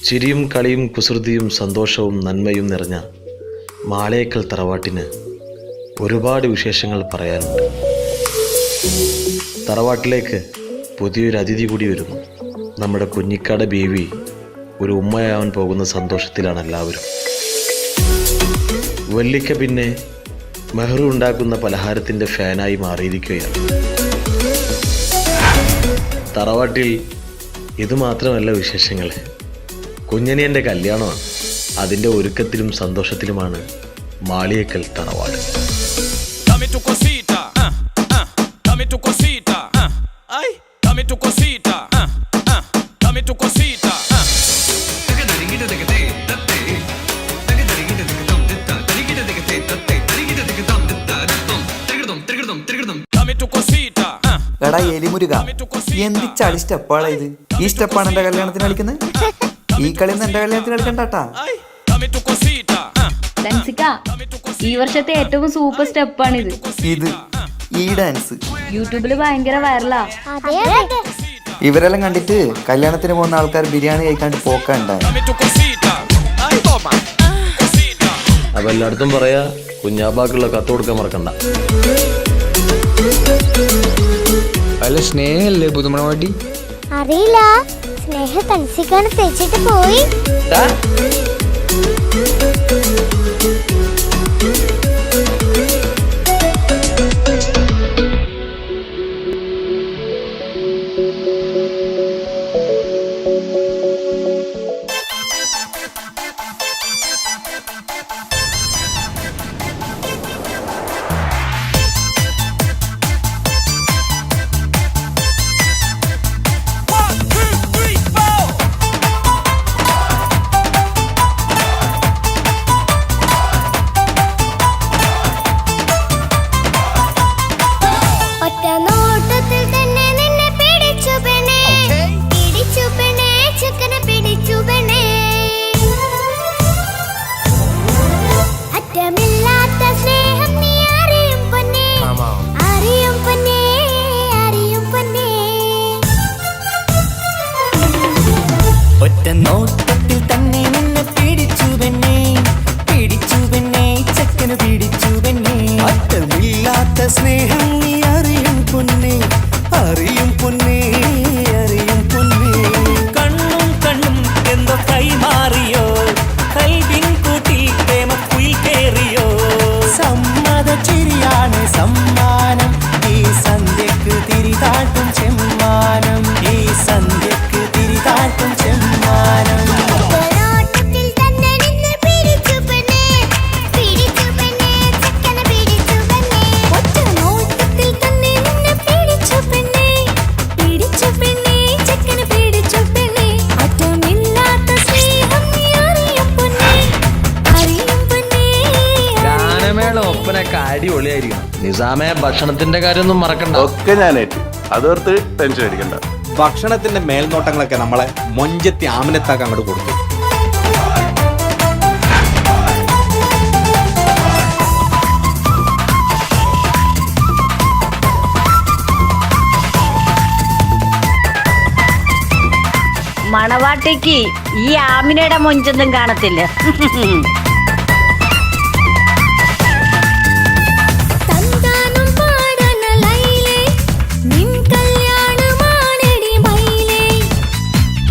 ചിരിയും കളിയും കുസൃതിയും സന്തോഷവും നന്മയും നിറഞ്ഞ മാളേക്കൽ തറവാട്ടിന് ഒരുപാട് വിശേഷങ്ങൾ പറയാനുണ്ട്. തറവാട്ടിലേക്ക് പുതിയൊരു അതിഥി കൂടി വരുന്നു. നമ്മുടെ കുഞ്ഞിക്കാട് ബീവി ഒരു ഉമ്മയാവാൻ പോകുന്ന സന്തോഷത്തിലാണ് എല്ലാവരും. വല്ലിക്ക പിന്നെ മെഹ്റു ഉണ്ടാക്കുന്ന പലഹാരത്തിൻ്റെ ഫാനായി മാറിയിരിക്കുകയാണ്. തറവാട്ടിൽ ഇതുമാത്രമല്ല വിശേഷങ്ങൾ. കുഞ്ഞനിയൻ്റെ കല്യാണമാണ്. അതിൻ്റെ ഒരുക്കത്തിലും സന്തോഷത്തിലുമാണ് മാളിയേക്കൽ തറവാട്. എടാ എലിമുരുക, എന്ത് ചളി സ്റ്റെപ്പാണ് ഇത്? ഈ സ്റ്റെപ്പാണ് എന്റെ കല്യാണത്തിന് കളിക്കുന്നത്? ഈ കളി എന്റെ കല്യാണത്തിന് കളിക്കണ്ടാട്ടാ. ഈ വർഷത്തെ ഏറ്റവും സൂപ്പർ സ്റ്റെപ്പാണിത്. ഈ ഡാൻസ് യൂട്യൂബില് ഭയങ്കര വൈറലാ. ഇവരെല്ലാം കണ്ടിട്ട് കല്യാണത്തിന് പോകുന്ന ആൾക്കാർ ബിരിയാണി കഴിക്കാണ്ട് പോക്കണ്ടായി. അപ്പൊ എല്ലായിടത്തും പറയാ, കുഞ്ഞാബാക്കുള്ള കത്ത് കൊടുക്കാൻ മറക്കണ്ട. അല്ല, സ്നേഹല്ലേ പുതുമണവാട്ടി? അറിയില്ല, സ്നേഹ തൻസിക്കാണ് തെച്ചിട്ട് പോയി. നോട്ടത്തിൽ തന്നെ നിന്നെ പിടിച്ചു പെണ്ണേ, പിടിച്ചു പെണ്ണേ, ചക്കന് പിടിച്ചു പെണ്ണേ. അറ്റമില്ലാത്ത സ്നേഹം നീ അറിയും പൊന്നേ, അറിയും പൊന്നേ, അറിയും പൊന്നേ. കണ്ണും കണ്ണും എന്തോ കൈമാറിയോ, കൽവിൻ കൂട്ടിൽ പ്രേമക്കുയിൽ കേറിയോ. സമ്മത ചിരിയാണ് സമ്മാനം, ഈ സന്ധ്യക്ക് തിരിതാട്ടും ചെമ്മാനം, ഈ സന്ധ്യക്ക് തിരിതാട്ടും ചെമ്മാനം. ഒപ്പനൊക്കെ അടിപൊളിയായിരിക്കണം. നിസാമെ, ഭക്ഷണത്തിന്റെ കാര്യമൊന്നും മറക്കണ്ട. ഒക്കെ ഞാനേറ്റ്, അതോർത്ത് ടെൻഷൻ അടിക്കണ്ട. ഭക്ഷണത്തിന്റെ മേൽനോട്ടങ്ങളൊക്കെ നമ്മളെ മൊഞ്ചത്തി ആമിനത്താക്ക് അങ്ങോട്ട് കൊടുത്തു. മണവാട്ടിക്ക് ഈ ആമിനയുടെ മൊഞ്ചൊന്നും കാണത്തില്ല.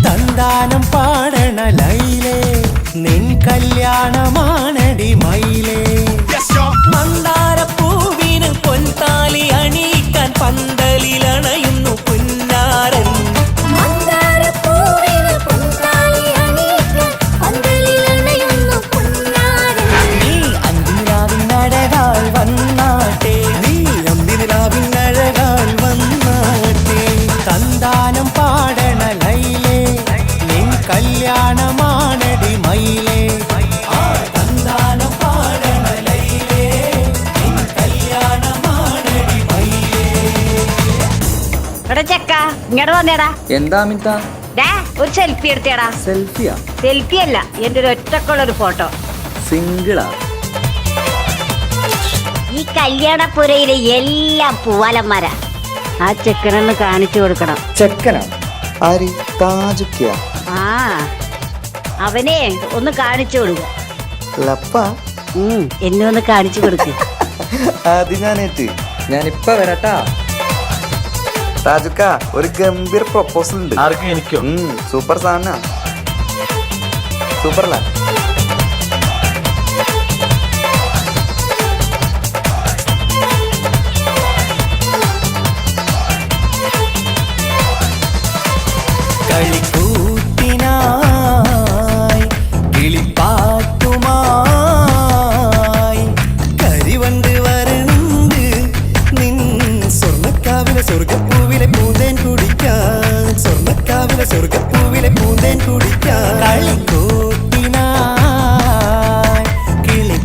തന്താനം പാടണ ലൈലേ, നിൻ കല്യാണമാണടി മയിലേ. മന്ദാരപ്പൂവിന് പൊൻതാലി അണിയിക്കാൻ പന്തലിലണയുന്നു പുന്നാരൻ. നീ അന്തിരാവിനഴകാൽ വന്നാട്ടെ, നീ അന്തിരാവിനഴകാൽ വന്നാട്ടെ. തന്താനം പാടണ ലൈലേ, നിൻ കല്യാണമാണടി മയിലേ. തന്താനം പാടണ ലൈലേ, നിൻ കല്യാണമാണടി മയിലേ. എടാ ചെക്ക, ഇങ്ങോട്ട് വന്നേടാ. എന്താ അമിത? ഒരു സെൽഫി എടുത്തേടാ. സെൽഫിയാ? സെൽഫി അല്ല, എന്റെ ഒരു ഒറ്റക്കുള്ളൊരു ഫോട്ടോ. സിംഗിളാ? ഈ കല്യാണപ്പുരയിലെ എല്ലാം പൂവാലന്മാരാ. ആ ചെക്കനൊന്ന് കാണിച്ചു കൊടുക്കണം. ചെക്കനാ? ആര്? താജുക്കിയ? ആ അവനെ ഒന്ന് കാണിച്ചു കൊടുക്ക. ലപ്പ എന്നെ ഒന്ന് കാണിച്ചു കൊടുക്ക. അത് ഞാനേറ്റ്. ഞാനിപ്പ വരാട്ടാ. താജുക്ക ഒരു ഗംഭീർ പ്രൊപ്പോസൽ ഉണ്ട്. ആർക്കും എനിക്കോ? സൂപ്പർ സാധന, സൂപ്പർല. കളിക്കൂത്തിനായി കിളിപ്പാട്ടുമായി കരിവണ്ട് വരണ്ട് നിൻ സ്വർണ്ണക്കാവിലെ സ്വർഗപ്പൂവിലെ പൂന്തേൻ കുടിക്കാൻ, സ്വർണ്ണക്കാവിലെ സ്വർഗപ്പൂവിലെ പൂന്തേൻ കുടിക്കാൻ. കളിക്കൂത്തിനായി കിളിപ്പാട്ടുമായി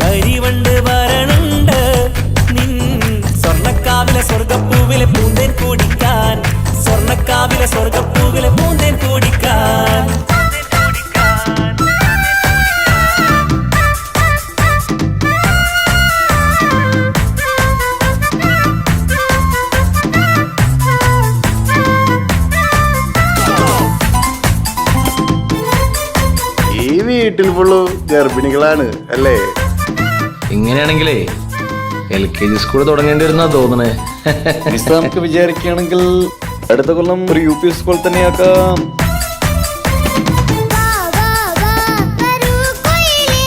കരിവണ്ട് വരണ്ട് നിൻ സ്വർണ്ണക്കാവിലെ സ്വർഗപ്പൂവിലെ പൂന്തേൻ കുടിക്കാൻ, സ്വർണ്ണക്കാവിലെ സ്വർഗപ്പൂവിലെ പൂന്തേൻ കുടിക്കാൻ. ഈ വീട്ടിൽ ഫുള്ളു ഗർഭിണികളാണ് അല്ലേ? ഇങ്ങനെയാണെങ്കിലേ LKG സ്കൂൾ തുടങ്ങേണ്ടി വരുന്നാ തോന്നണേ. നമുക്ക് വിചാരിക്കുകയാണെങ്കിൽ അടുത്ത കൊല്ലം ഒരു UP സ്കൂൾ തന്നെയാക്കാം. വാ വാ വാ വരൂ കൊയിലേ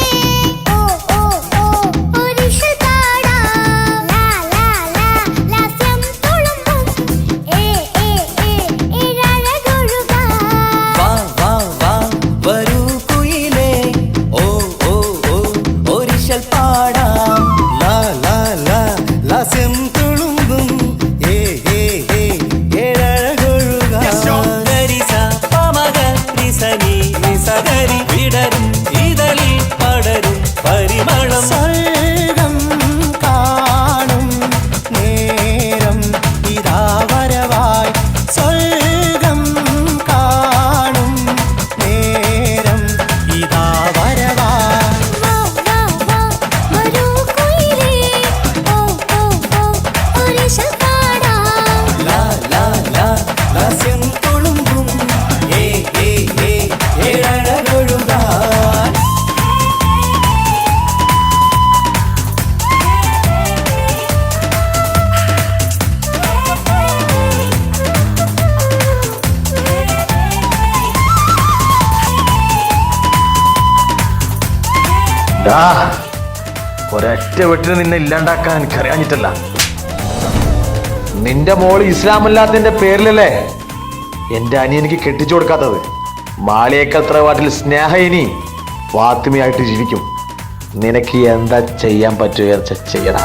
ഓ ഓ ഓ ഒരിഷൽ പാടാം ലാ ലാ ലാ ലാസ്യം തുളുമ്പും ഏ ഏ ഏ ഇഴഴകൊഴുകാം. വാ വാ വാ വരൂ കുയിലേ ഓ ഓ ഓ ഒരിശൽ പാടാം ലാ ലാ ലാ ലാസ്യം തുളുമ്പും ഏ ഏ ഏ ഏഴഴകൊഴുകാം. ഗരിസ പമഗ റിസനി നിസഗരി വിടരും ഇതളിൽ പടരും പരിമളം. സ്വർഗം കാണും നേരം ഇതാ വരവായി, സ്വർഗം കാണും നേരം ഇതാ വരവായി. വാ വാ വാ വരൂ കൊയിലേ ഓ ഓ ഓ ഒരിഷൽ പാടാം. ലാ ലാ ലാ ലാസ്യം തുളുമ്പും ഏ ഏ ഏ ഏഴഴകൊഴുകാൻ. ഒരൊറ്റ വീട്ടിൽ നിന്നെ ഇല്ലാണ്ടാക്കാൻ എനിക്കറിയാഞ്ഞിട്ടല്ല. നിന്റെ മോള് ഇസ്ലാമല്ലാത്തതിന്റെ പേരിലല്ലേ എന്റെ അനിയനിക്ക് കെട്ടിച്ചു കൊടുക്കാത്തത്. മാളിയേക്കൽ തറവാട്ടിൽ സ്നേഹ ഇനി ഫാത്തിമയായിട്ട് ജീവിക്കും. നിനക്ക് എന്താ ചെയ്യാൻ പറ്റുക ചെയ്യടാ.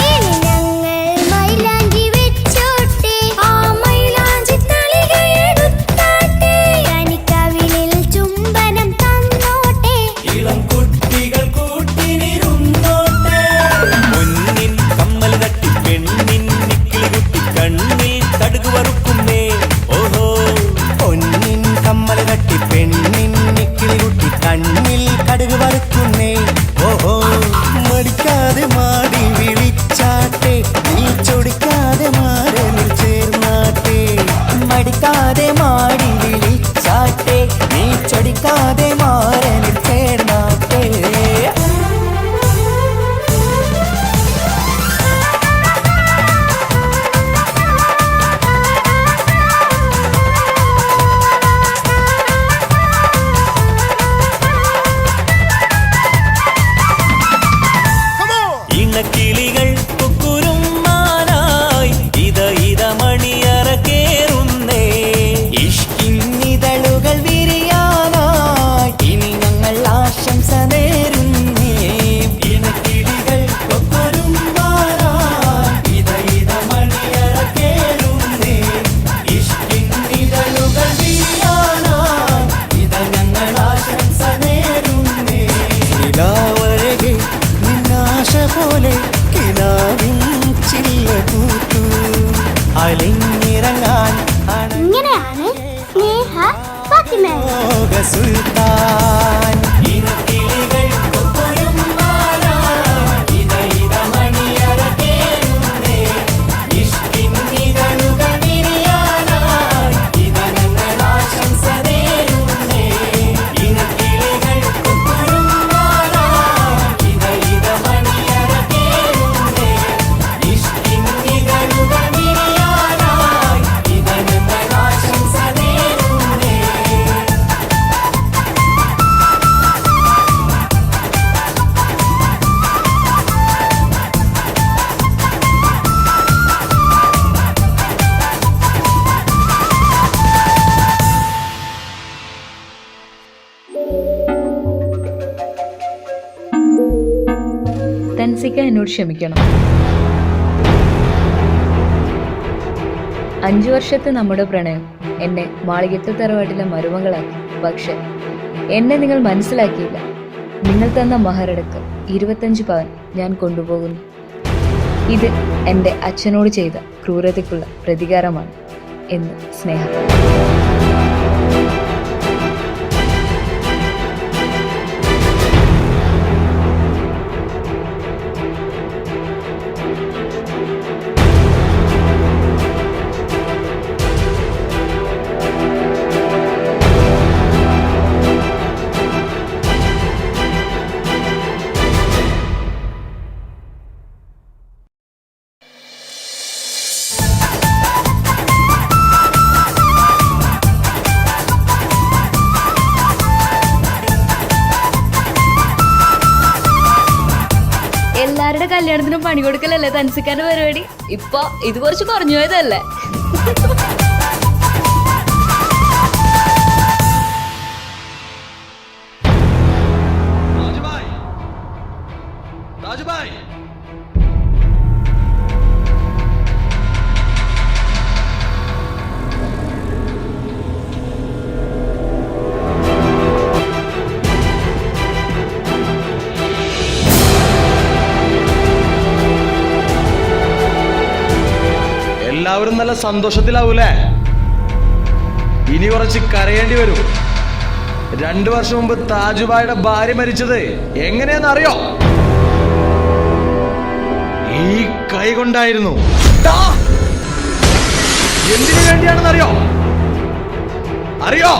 ഇനി ഞങ്ങൾ മൈലാഞ്ചി വെച്ചോട്ടെ, ആ മൈലാഞ്ചി തളിക എടുത്താട്ടെ, കനിക്കവിളിൽ ചുംബനം തന്നോട്ടെ. ഇളം കുട്ടികൾ കൂട്ടിനിരുന്നോട്ടെ, പൊന്നിൻ കമ്മൽ തട്ടി പെണ്ണിൻ നിക്കിളി കുട്ടി കണ്ണിൽ കടുക് വറുക്കുന്നേ. ഓഹോ പൊന്നിൻ കമ്മൽ തട്ടി പെണ്ണിൻ നിക്കിളി കുട്ടി കണ്ണിൽ കടുക് വറുക്കുന്നേ. ഓഹോ മടിക്കാതെ മാടി വിളിച്ചാട്ടെ, നീ ചൊടിക്കാതെ മാറനിൽ ചേർന്നാട്ടെ. മടിക്കാതെ മാടി വിളിച്ചാട്ടെ, നീ ചൊടിക്കാതെ മാറനിൽ ചേർന്നാട്ടെ. ഇണക്കിളികൾ കുക്കുരും മാനായി ഇത ഇത മണിയറ കേറുന്നേ. ഇഷ്കിന്നിതളുകൾ വിരിയാനായി ഇനി ഞങ്ങൾ ആശംസ നേരുന്നേ. ഇണക്കിളികൾ കുക്കുരും മാനായി ഇത ഇത മണിയറ കേറുന്നേ. ഇഷ്കിന്നിതളുകൾ വിരിയാനായി ഇത ഞങ്ങൾ ആശംസ നേരുന്നേ. നിലാവഴകെ നിന്നാശ പോലെ കിനാവിൻ ചില്ല കൂത്തു അലിഞ്ഞിറങ്ങാൻ ഇങ്ങനെയാണ് സ്നേഹ ഫാത്തിമ. സുൽത്താൻ ഇനക്കിളികൾ കൊക്കൊരും മാല ഇത ഇത തൻസിക്ക എന്നോട് ക്ഷമിക്കണം. 5 വർഷത്തെ നമ്മുടെ പ്രണയം എന്നെ മാളികത്തെ തറവാട്ടിലെ മരുമകളാക്കി. പക്ഷെ എന്നെ നിങ്ങൾ മനസ്സിലാക്കിയില്ല. നിങ്ങൾ തന്ന മഹറടക്കം 25 പവൻ ഞാൻ കൊണ്ടുപോകുന്നു. ഇത് എൻ്റെ അച്ഛനോട് ചെയ്ത ക്രൂരതയ്ക്കുള്ള പ്രതികാരമാണ് എന്ന് സ്നേഹ. എല്ലാവരുടെ കല്യാണത്തിനും പണി കൊടുക്കലല്ലേ തൻസിക്കാന്റെ പരിപാടി. ഇപ്പൊ ഇത് കുറച്ച് കുറഞ്ഞു പോയതല്ലേ? എല്ലാവരും നല്ല സന്തോഷത്തിലാവൂലേ? ഇനി കുറച്ച് കരയേണ്ടി വരും. 2 വർഷം മുമ്പ് താജുബായുടെ ഭാര്യ മരിച്ചത് എങ്ങനെയാന്ന് അറിയോ? ഈ കൈ കൊണ്ടായിരുന്നു. എന്തിനു വേണ്ടിയാണെന്ന് അറിയോ? അറിയോ?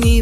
നീ